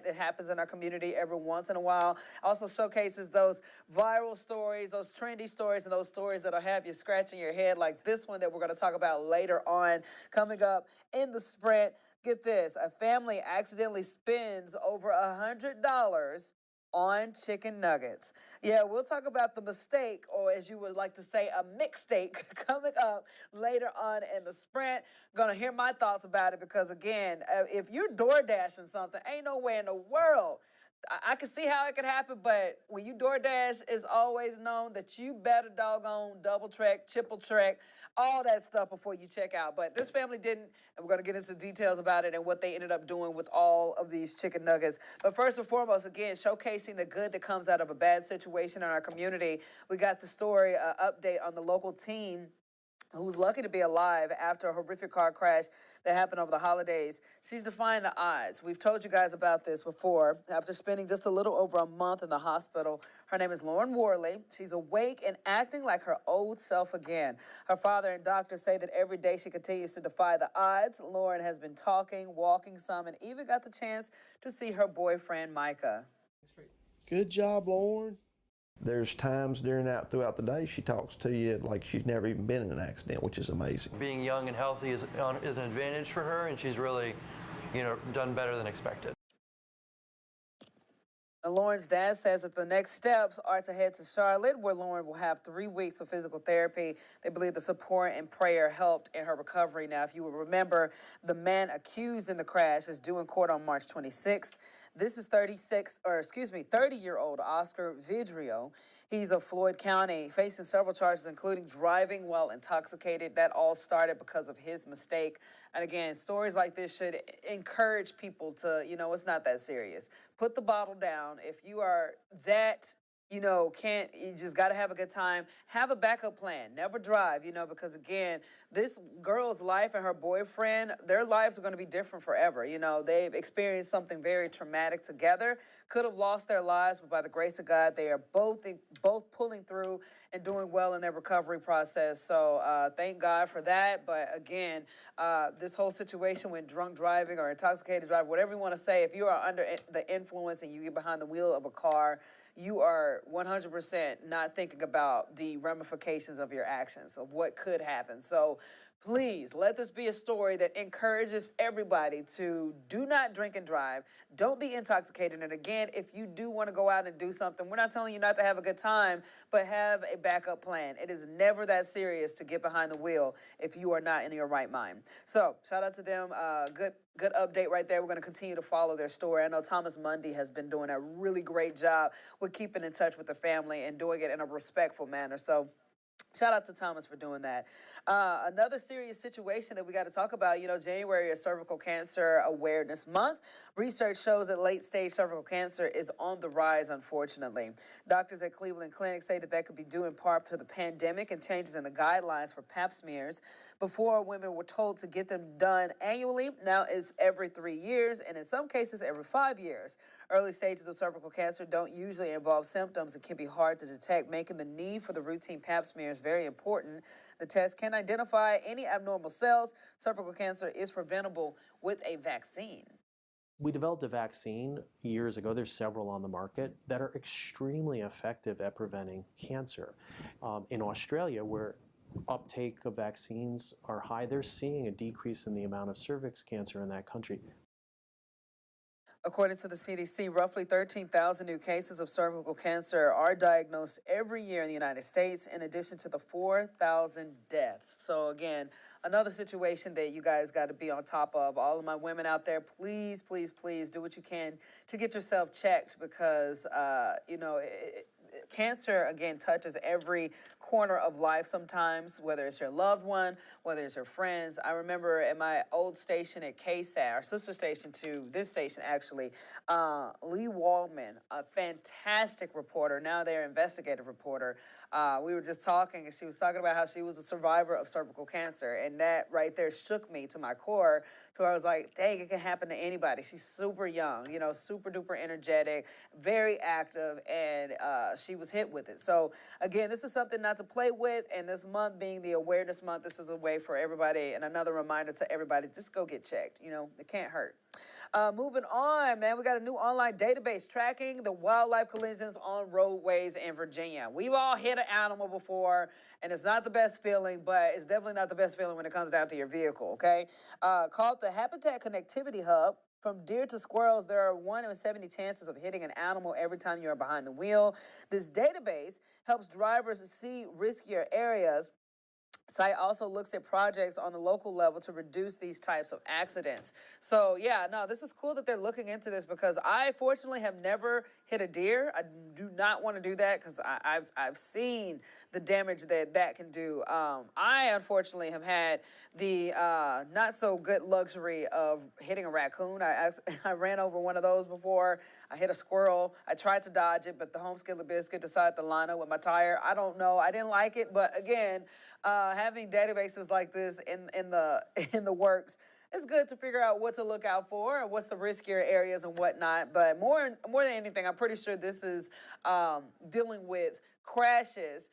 that happens in our community every once in a while. Also showcases those viral stories, those trendy stories, and those stories that'll have you scratching your head, like this one that we're going to talk about later on, coming up in the sprint. Get this, a family accidentally spends over $100 on chicken nuggets. Yeah, we'll talk about the mistake, or as you would like to say, a mixtape, coming up later on in the sprint. Gonna hear my thoughts about it because, again, if you're door dashing something, ain't no way in the world. I can see how it could happen, but when you DoorDash, it's always known that you better doggone double check, triple check, all that stuff before you check out. But this family didn't, and we're going to get into details about it and what they ended up doing with all of these chicken nuggets. But first and foremost, again, showcasing the good that comes out of a bad situation in our community. We got the story update on the local team who's lucky to be alive after a horrific car crash that happened over the holidays. She's defying the odds. We've told you guys about this before. After spending just a little over a month in the hospital, her name is Lauren Worley. She's awake and acting like her old self again. Her father and doctors say that every day she continues to defy the odds. Lauren has been talking, walking some, and even got the chance to see her boyfriend, Micah. Good job, Lauren. There's times throughout the day she talks to you like she's never even been in an accident, which is amazing. Being young and healthy is an advantage for her, and she's really, done better than expected. And Lauren's dad says that the next steps are to head to Charlotte, where Lauren will have 3 weeks of physical therapy. They believe the support and prayer helped in her recovery. Now, if you will remember, the man accused in the crash is due in court on March 26th. This is 30-year-old Oscar Vidrio. He's of Floyd County, facing several charges, including driving while intoxicated. That all started because of his mistake. And again, stories like this should encourage people to, it's not that serious. Put the bottle down. If you are that, you just got to have a good time. Have a backup plan. Never drive, because again, this girl's life and her boyfriend, their lives are going to be different forever. They've experienced something very traumatic together, could have lost their lives, but by the grace of God, they are both pulling through and doing well in their recovery process. So thank God for that. But again, this whole situation with drunk driving or intoxicated driving, whatever you want to say, if you are under the influence and you get behind the wheel of a car, you are 100% not thinking about the ramifications of your actions, of what could happen. So please let this be a story that encourages everybody to do not drink and drive. Don't be intoxicated. And again, if you do want to go out and do something, we're not telling you not to have a good time, but have a backup plan. It is never that serious to get behind the wheel if you are not in your right mind. So shout out to them. Good update right there. We're going to continue to follow their story. I know Thomas Mundy has been doing a really great job with keeping in touch with the family and doing it in a respectful manner. So shout out to Thomas for doing that. Another serious situation that we got to talk about, January is Cervical Cancer Awareness Month. Research shows that late-stage cervical cancer is on the rise, unfortunately. Doctors at Cleveland Clinic say that could be due in part to the pandemic and changes in the guidelines for pap smears. Before, women were told to get them done annually. Now it's every 3 years, and in some cases, every 5 years. Early stages of cervical cancer don't usually involve symptoms and can be hard to detect, making the need for the routine pap smears very important. The test can identify any abnormal cells. Cervical cancer is preventable with a vaccine. We developed a vaccine years ago. There's several on the market that are extremely effective at preventing cancer. In Australia, where uptake of vaccines are high, they're seeing a decrease in the amount of cervix cancer in that country. According to the CDC, roughly 13,000 new cases of cervical cancer are diagnosed every year in the United States, in addition to the 4,000 deaths. So again, another situation that you guys got to be on top of. All of my women out there, please, please, please do what you can to get yourself checked because, cancer, again, touches every corner of life sometimes, whether it's your loved one, whether it's your friends. I remember at my old station at KSAT, our sister station to this station, actually, Lee Waldman, a fantastic reporter, now they're investigative reporter. We were just talking, and she was talking about how she was a survivor of cervical cancer, and that right there shook me to my core, to where I was like, dang, it can happen to anybody. She's super young, super duper energetic, very active, and she was hit with it. So again, this is something not to play with, and this month being the awareness month, this is a way for everybody, and another reminder to everybody, just go get checked. It can't hurt. Moving on, man, we got a new online database tracking the wildlife collisions on roadways in Virginia. We've all hit an animal before, and it's not the best feeling, but it's definitely not the best feeling when it comes down to your vehicle, okay? Called the Habitat Connectivity Hub. From deer to squirrels, there are 1 in 70 chances of hitting an animal every time you are behind the wheel. This database helps drivers see riskier areas. Site also looks at projects on the local level to reduce these types of accidents. So yeah, no, this is cool that they're looking into this because I fortunately have never hit a deer. I do not want to do that because I've seen the damage that can do. I unfortunately have had the not so good luxury of hitting a raccoon. I ran over one of those before. I hit a squirrel. I tried to dodge it, but the home skillet biscuit decided to line up with my tire. I don't know. I didn't like it, but again, having databases like this in the works, it's good to figure out what to look out for and what's the riskier areas and whatnot. But more than anything, I'm pretty sure this is dealing with crashes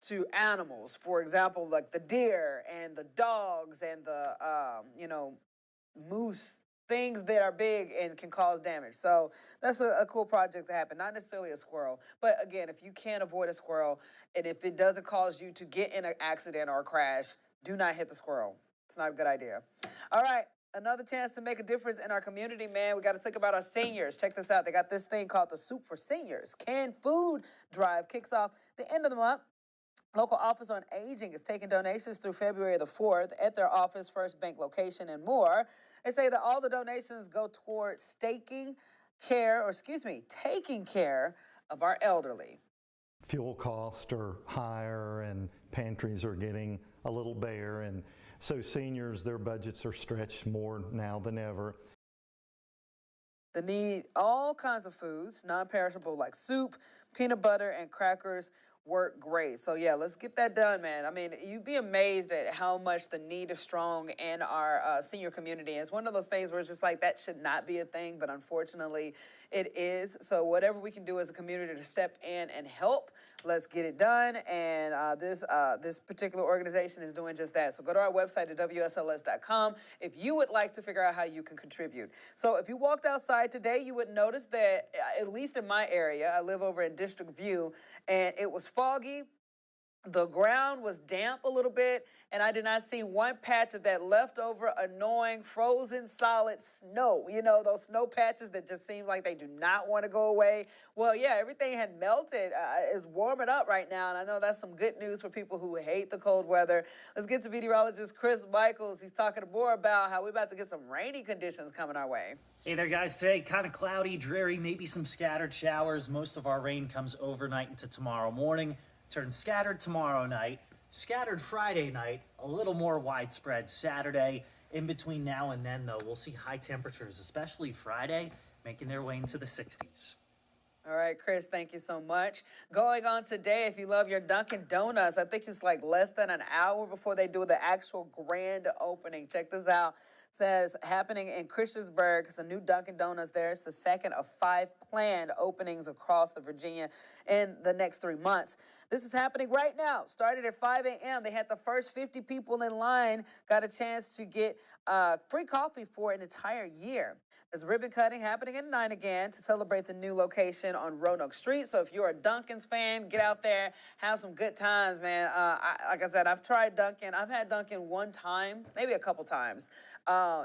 to animals. For example, like the deer and the dogs and the moose, things that are big and can cause damage. So that's a cool project to happen. Not necessarily a squirrel, but again, if you can't avoid a squirrel and if it doesn't cause you to get in an accident or a crash, do not hit the squirrel. It's not a good idea. All right. Another chance to make a difference in our community, man. We got to think about our seniors. Check this out. They got this thing called the Soup for Seniors. Canned food drive kicks off the end of the month. Local Office on Aging is taking donations through February the 4th at their Office First Bank location and more. They say that all the donations go towards taking care of our elderly. Fuel costs are higher and pantries are getting a little bare, and so seniors, their budgets are stretched more now than ever. They need all kinds of foods, non-perishable like soup, peanut butter, and crackers work great. So yeah, let's get that done, man. I mean, you'd be amazed at how much the need is strong in our senior community. And it's one of those things where it's just like, that should not be a thing, but unfortunately it is. So whatever we can do as a community to step in and help, let's get it done. And this particular organization is doing just that. So go to our website at WSLS.com if you would like to figure out how you can contribute. So if you walked outside today, you would notice that, at least in my area, I live over in District View, and it was foggy. The ground was damp a little bit, and I did not see one patch of that leftover annoying frozen solid snow. You know, those snow patches that just seem like they do not want to go away. Well, yeah, everything had melted. It's warming up right now, and I know that's some good news for people who hate the cold weather. Let's get to meteorologist Chris Michaels. He's talking more about how we're about to get some rainy conditions coming our way. Hey there, guys. Today, kind of cloudy, dreary, maybe some scattered showers. Most of our rain comes overnight into tomorrow morning. Turn scattered tomorrow night, scattered Friday night, a little more widespread Saturday. In between now and then, though, we'll see high temperatures, especially Friday, making their way into the 60s. All right, Chris, thank you so much. Going on today, if you love your Dunkin' Donuts, I think it's like less than an hour before they do the actual grand opening. Check this out. It says happening in Christiansburg. It's a new Dunkin' Donuts there. It's the second of 5 planned openings across the Virginia in the next 3 months. This is happening right now. Started at 5 a.m. They had the first 50 people in line, got a chance to get free coffee for an entire year. There's ribbon cutting happening at 9 again to celebrate the new location on Roanoke Street. So if you're a Dunkin's fan, get out there, have some good times, man. Like I said, I've tried Dunkin'. I've had Dunkin' one time, maybe a couple times.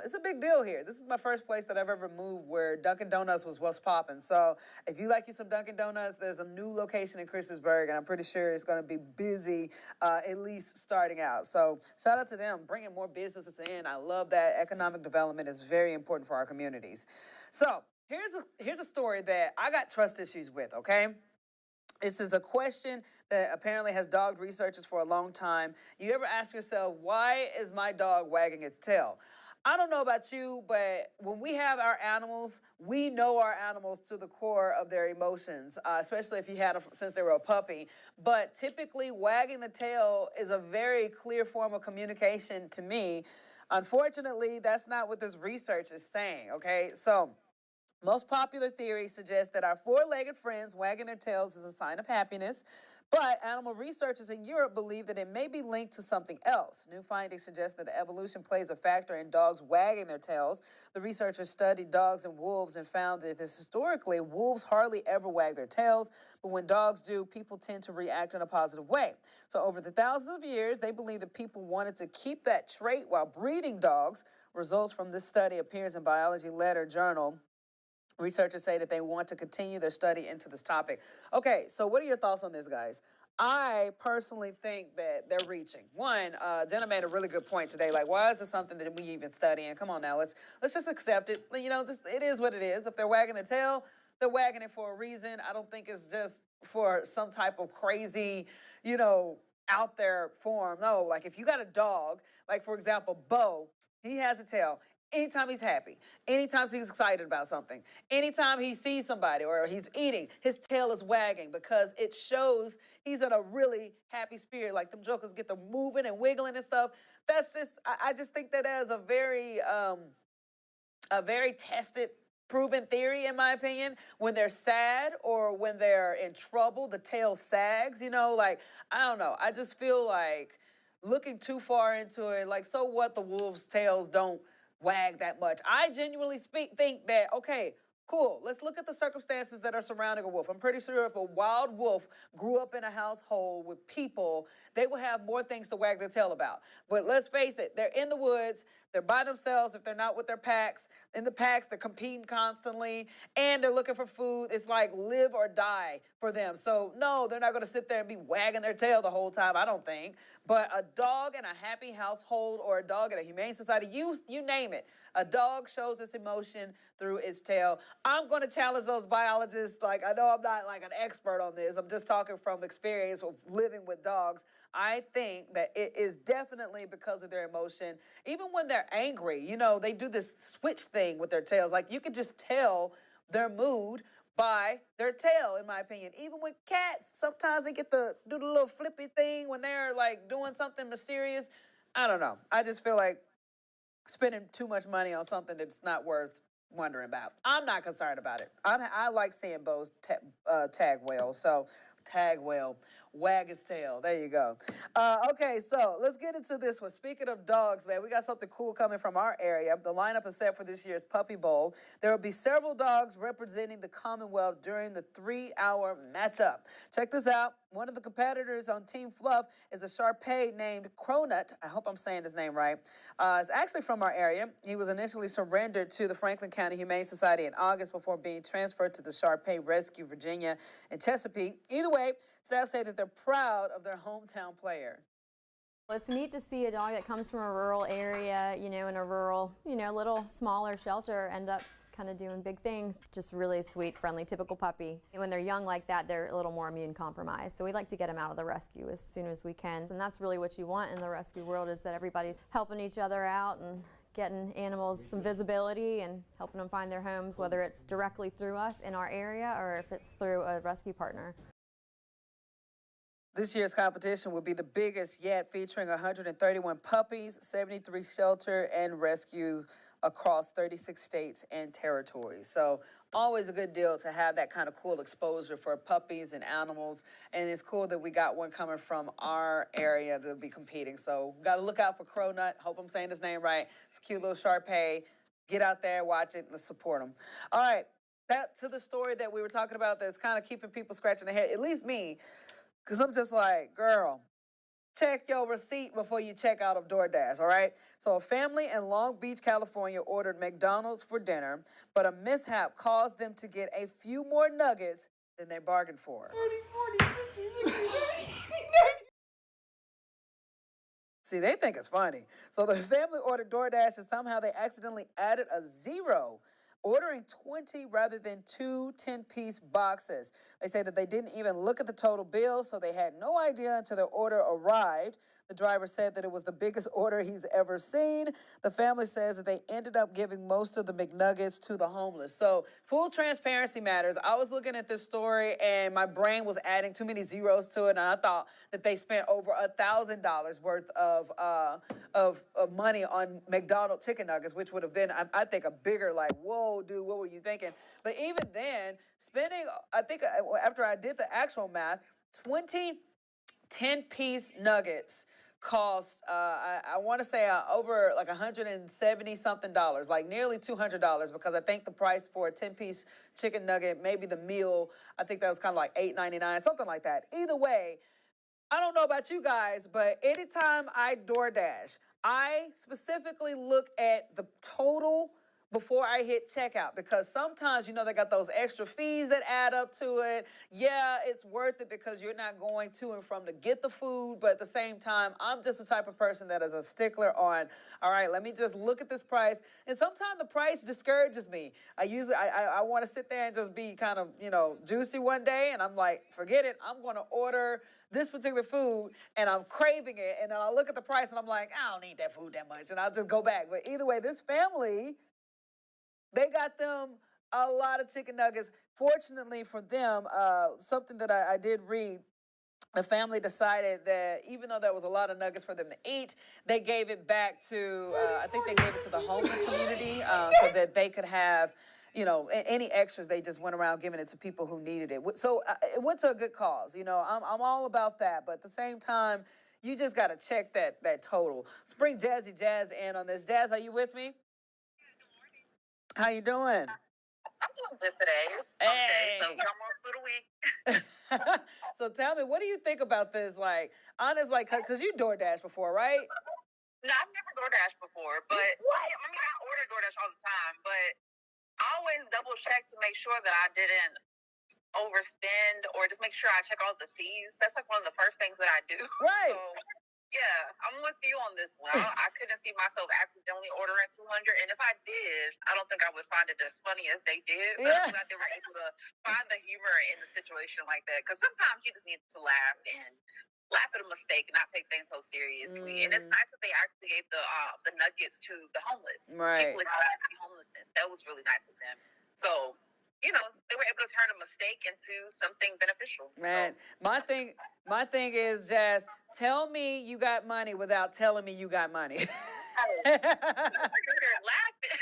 It's a big deal here. This is my first place that I've ever moved where Dunkin' Donuts was what's popping. So if you like you some Dunkin' Donuts, there's a new location in Christiansburg, and I'm pretty sure it's going to be busy, at least starting out. So shout out to them, bringing more businesses in. I love that. Economic development is very important for our communities. So here's a story that I got trust issues with, okay? This is a question that apparently has dogged researchers for a long time. You ever ask yourself, why is my dog wagging its tail? I don't know about you, but when we have our animals, we know our animals to the core of their emotions, especially if you had them since they were a puppy. But typically, wagging the tail is a very clear form of communication to me. Unfortunately, that's not what this research is saying, okay? So most popular theories suggest that our 4-legged friends wagging their tails is a sign of happiness. But animal researchers in Europe believe that it may be linked to something else. New findings suggest that evolution plays a factor in dogs wagging their tails. The researchers studied dogs and wolves and found that historically, wolves hardly ever wag their tails, but when dogs do, people tend to react in a positive way. So over the thousands of years, they believe that people wanted to keep that trait while breeding dogs. Results from this study appears in Biology Letter Journal. Researchers say that they want to continue their study into this topic. Okay, so what are your thoughts on this, guys? I personally think that they're reaching. One, Jenna made a really good point today. Like, why is this something that we even studying? Come on now, let's just accept it. You know, just it is what it is. If they're wagging their tail, they're wagging it for a reason. I don't think it's just for some type of crazy, out there form. No, like if you got a dog, like for example, Bo, he has a tail. Anytime he's happy, anytime he's excited about something, anytime he sees somebody or he's eating, his tail is wagging because it shows he's in a really happy spirit. Like them jokers get the moving and wiggling and stuff. That's just, I just think that is a very tested, proven theory, in my opinion. When they're sad or when they're in trouble, the tail sags, like, I don't know. I just feel like looking too far into it, like, so what the wolves' tails don't wag that much. I genuinely think that, okay, cool, let's look at the circumstances that are surrounding a wolf. I'm pretty sure if a wild wolf grew up in a household with people, they would have more things to wag their tail about. But let's face it, they're in the woods, they're by themselves if they're not with their packs. In the packs, they're competing constantly, and they're looking for food. It's like live or die for them. So no, they're not going to sit there and be wagging their tail the whole time, I don't think. But a dog in a happy household or a dog in a humane society, you name it, a dog shows its emotion through its tail. I'm going to challenge those biologists. Like, I know I'm not like an expert on this. I'm just talking from experience of living with dogs. I think that it is definitely because of their emotion. Even when they're angry, they do this switch thing with their tails. Like, you can just tell their mood by their tail, in my opinion. Even with cats, sometimes they do the little flippy thing when they're like doing something mysterious. I don't know. I just feel like spending too much money on something that's not worth wondering about. I'm not concerned about it. I like seeing Bo's tag whale. So tag whale, wag its tail. There you go. Okay, so let's get into this one. Speaking of dogs, man, we got something cool coming from our area. The lineup is set for this year's Puppy Bowl. There will be several dogs representing the Commonwealth during the 3-hour matchup. Check this out. One of the competitors on Team Fluff is a Shar-Pei named Cronut. I hope I'm saying his name right. It's actually from our area. He was initially surrendered to the Franklin County Humane Society in August before being transferred to the Shar-Pei Rescue Virginia in Chesapeake. Either way, staff say that they're proud of their hometown player. Well, it's neat to see a dog that comes from a rural area, in a rural, little smaller shelter end up kind of doing big things. Just really sweet, friendly, typical puppy. When they're young like that, they're a little more immune compromised. So we like to get them out of the rescue as soon as we can. And that's really what you want in the rescue world, is that everybody's helping each other out and getting animals some visibility and helping them find their homes, whether it's directly through us in our area or if it's through a rescue partner. This year's competition will be the biggest yet, featuring 131 puppies, 73 shelter and rescue across 36 states and territories. So always a good deal to have that kind of cool exposure for puppies and animals. And it's cool that we got one coming from our area that'll be competing. So got to look out for Cronut. Hope I'm saying his name right. It's a cute little Shar-Pei. Get out there, watch it, and support them. All right, back to the story that we were talking about that's kind of keeping people scratching their head, at least me, because I'm just like, girl, check your receipt before you check out of DoorDash, all right? So a family in Long Beach, California ordered McDonald's for dinner, but a mishap caused them to get a few more nuggets than they bargained for. 30, 40, 50, 60, 70. See, they think it's funny. So the family ordered DoorDash and somehow they accidentally added a zero, ordering 20 rather than two 10-piece boxes. They say that they didn't even look at the total bill, so they had no idea until their order arrived. The driver said that it was the biggest order he's ever seen. The family says that they ended up giving most of the McNuggets to the homeless. So full transparency matters. I was looking at this story and my brain was adding too many zeros to it, and I thought that they spent over $1,000 worth of money on McDonald chicken nuggets, which would have been, I think, a bigger, like, whoa, dude, what were you thinking? But even then, spending, I think after I did the actual math, 20 10-piece nuggets cost I want to say over like $170 something, like nearly $200, because I think the price for a 10-piece chicken nugget, maybe the meal, I think that was kind of like $8.99, something like that. Either way, I don't know about you guys, but anytime I DoorDash, I specifically look at the total before I hit checkout, because sometimes, they got those extra fees that add up to it. Yeah, it's worth it because you're not going to and from to get the food, but at the same time, I'm just the type of person that is a stickler on, all right, let me just look at this price. And sometimes the price discourages me. I want to sit there and just be kind of, juicy one day, and I'm like, forget it, I'm going to order this particular food, and I'm craving it, and then I look at the price, and I'm like, I don't need that food that much, and I'll just go back. But either way, this family, they got them a lot of chicken nuggets. Fortunately for them, something that I did read, the family decided that even though there was a lot of nuggets for them to eat, they gave it back to, I think they gave it to the homeless community so that they could have, any extras. They just went around giving it to people who needed it. So it went to a good cause. I'm all about that. But at the same time, you just got to check that total. Let's bring Jazzy Jazz in on this. Jazz, are you with me? How you doing? I'm doing good today. Hey. So come on through the week. So tell me, what do you think about this? Like, honest, because you DoorDash before, right? No, I've never DoorDash before, but What? I order DoorDash all the time, but I always double check to make sure that I didn't overspend, or just make sure I check all the fees. That's like one of the first things that I do. Right. So, yeah, I'm with you on this one. I couldn't see myself accidentally ordering 200, and if I did, I don't think I would find it as funny as they did. But Yeah. I'm glad they were able to find the humor in a situation like that, because sometimes you just need to laugh at a mistake and not take things so seriously. And it's nice that they actually gave the nuggets to the homeless. Right. People with homelessness. That was really nice of them. So, they were able to turn a mistake into something beneficial. Man, So, my thing is, Jazz, tell me you got money without telling me you got money. I'm laughing.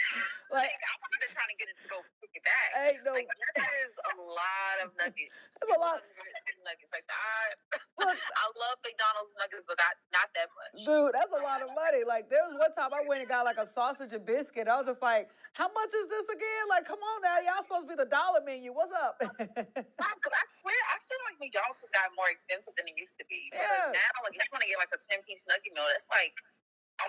Like, I'm not even trying to get it to go pick it back. Ain't no. That is a lot of nuggets. That's a lot. 200 nuggets. I love McDonald's nuggets, but not that much. Dude, that's a lot of money. Like, there was one time I went and got like a sausage and biscuit. I was just like, how much is this again? Like, come on now. Y'all supposed to be the dollar menu. What's up? I swear, I still like McDonald's has gotten more expensive than it used to be. Yeah. Now, if you want to get like a 10-piece nugget meal, that's like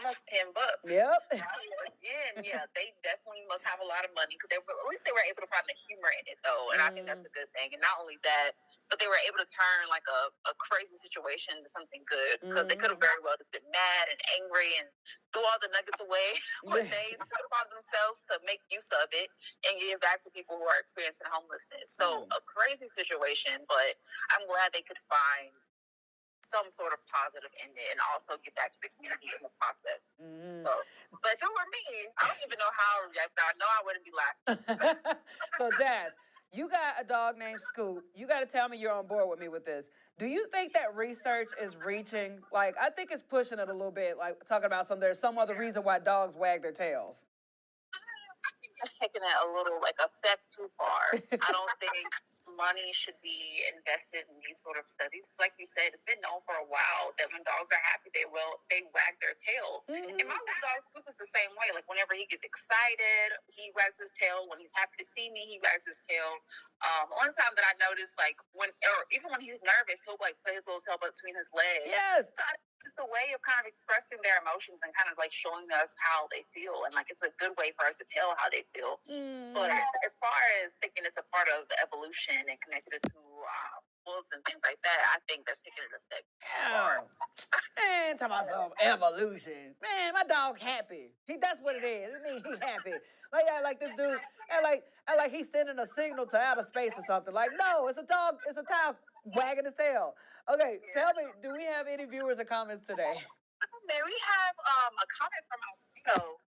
almost $10. Yep. Again, yeah, they definitely must have a lot of money, because at least they were able to find the humor in it, though, and I think that's a good thing. And not only that, but they were able to turn like a crazy situation into something good, because they could have very well just been mad and angry and throw all the nuggets away when they took upon themselves to make use of it and give back to people who are experiencing homelessness. So a crazy situation, but I'm glad they could find some sort of positive in it and also get back to the community in the process. So, but if it were me, I don't even know how I would react. I know I wouldn't be laughing. So, Jazz, you got a dog named Scoop. You got to tell me you're on board with me with this. Do you think that research is reaching, like, I think it's pushing it a little bit, like talking about there's some other reason why dogs wag their tails? I think that's taking it a little, like, a step too far. I don't think money should be invested in these sort of studies. It's like you said, it's been known for a while that when dogs are happy, they wag their tail. And my little dog Scoop is the same way. Like, whenever he gets excited, he wags his tail. When he's happy to see me, he wags his tail. One time that I noticed, like, even when he's nervous, he'll like put his little tail between his legs. Yes. So it's a way of kind of expressing their emotions and kind of like showing us how they feel, and like it's a good way for us to tell how they feel. But as far as thinking it's a part of the evolution and connected it to wolves and things like that, I think that's taking it a step too far. Man, talking about some evolution. Man, my dog happy. That's what it is. I mean, he happy. Like this dude, like he's sending a signal to outer space or something. Like, no, it's a dog. It's a towel wagging his tail. Okay, tell me, do we have any viewers or comments today? Man, we have a comment from Alfredo,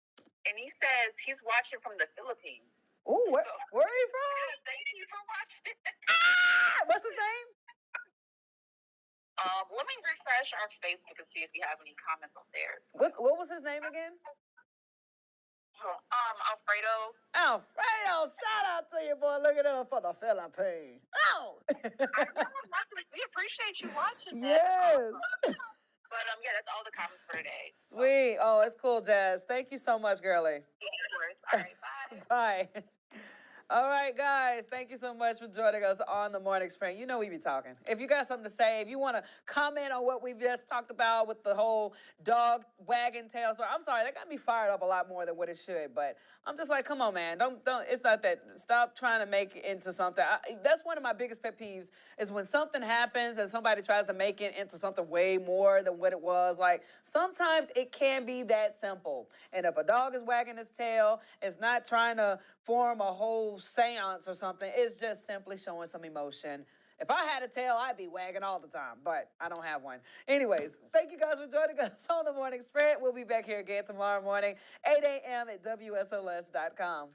and he says he's watching from the Philippines. Ooh, where are you from? Thank you for watching. What's his name? Let me refresh our Facebook and see if we have any comments on there. What was his name again? Alfredo. Alfredo, shout out to you, boy. Look at him for the Philippines. no. We appreciate you watching. Yes. But yeah, that's all the comments for today. Sweet. Oh, it's cool, Jazz. Thank you so much, girlie. All right, bye. Bye. All right, guys. Thank you so much for joining us on the Morning Sprint. You know we be talking. If you got something to say, if you want to comment on what we've just talked about with the whole dog wagging tail story, I'm sorry, that got me fired up a lot more than what it should. But I'm just like, come on, man. Don't. It's not that. Stop trying to make it into something. That's one of my biggest pet peeves is when something happens and somebody tries to make it into something way more than what it was. Like, sometimes it can be that simple. And if a dog is wagging its tail, it's not trying to form a whole seance or something. It's just simply showing some emotion. If I had a tail, I'd be wagging all the time, but I don't have one. Anyways, thank you guys for joining us on the Morning Sprint. We'll be back here again tomorrow morning, 8 a.m. at WSLS.com.